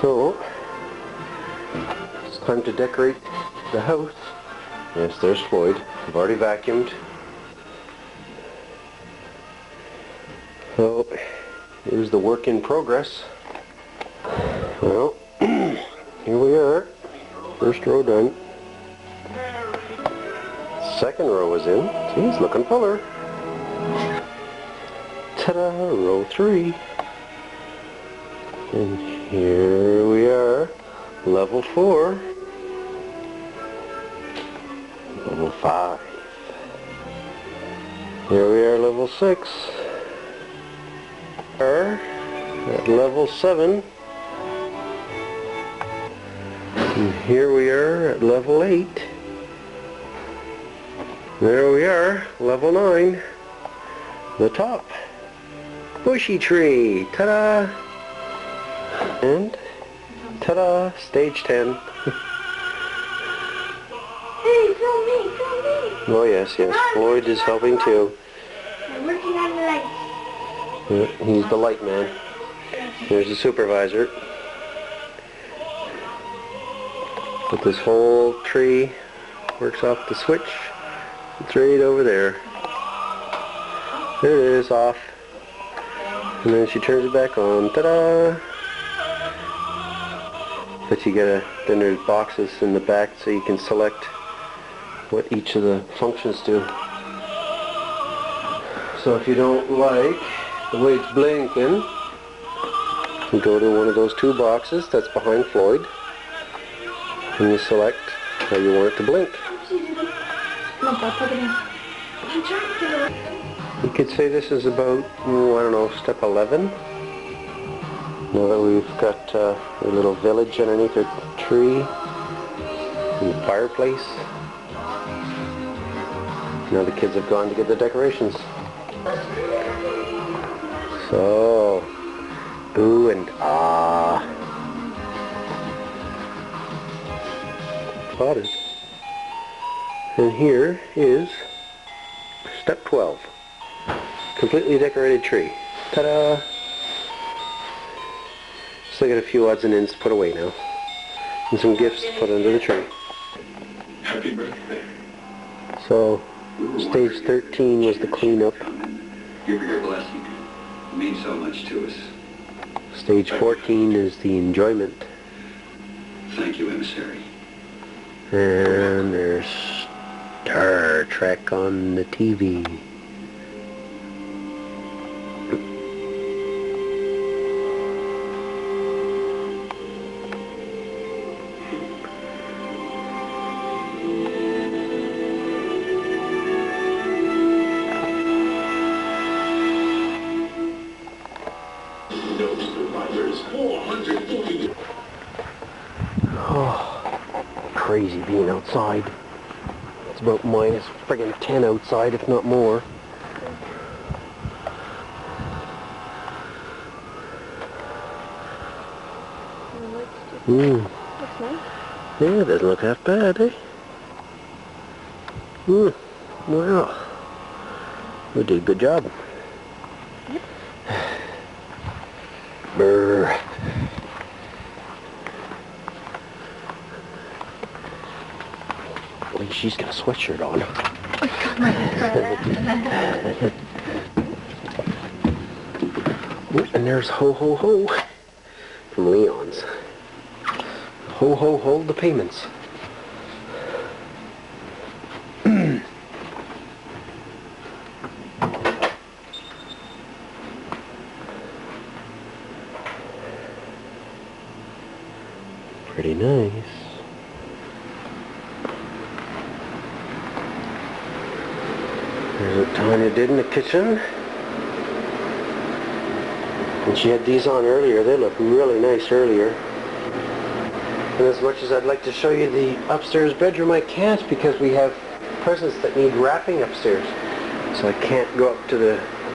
So, it's time to decorate the house. Yes, there's Floyd. I've already vacuumed. So, here's the work in progress. Well, here we are. First row done. Second row is in. See, it's looking fuller. Ta-da! Row 3. And here we are. Level 4. Level 5. Here we are, level 6. At level 7. And here we are at level 8. There we are, level 9. The top. Bushy tree. Ta-da! And ta-da! Stage 10. Hey, film me, film me. Oh yes, yes. Floyd is helping too. I'm working on the lights. Yeah, he's the light man. There's the supervisor. But this whole tree works off the switch. It's right over there. There it is, off. And then she turns it back on. Ta-da! But you gotta, then there's boxes in the back so you can select what each of the functions do. So if you don't like the way it's blinking, you go to one of those two boxes that's behind Floyd and you select how you want it to blink. You could say this is about, I don't know, step 11. Now that we've got a little village underneath a tree and the fireplace. Now the kids have gone to get the decorations. So, ooh and ah. Spotted. And here is step 12. Completely decorated tree. Ta-da! Still got a few odds and ends to put away now. And some gifts to put under the tree. Happy birthday. So, stage 13 was the cleanup. Give her your blessing. It means so much to us. Stage 14 is the enjoyment. Thank you, emissary. And there's Star Trek on the TV. Oh, crazy being outside. It's about minus friggin' 10 outside, if not more. Looks nice. Yeah, it doesn't look half bad, eh? Well, we did a good job. Yep. Brr. Boy, she's got a sweatshirt on. Ooh, and there's Ho Ho Ho from Leon's. Ho Ho Ho the payments. Pretty nice. There's what Tanya did in the kitchen. And she had these on earlier. They looked really nice earlier. And as much as I'd like to show you the upstairs bedroom, I can't because we have presents that need wrapping upstairs. So I can't go up to the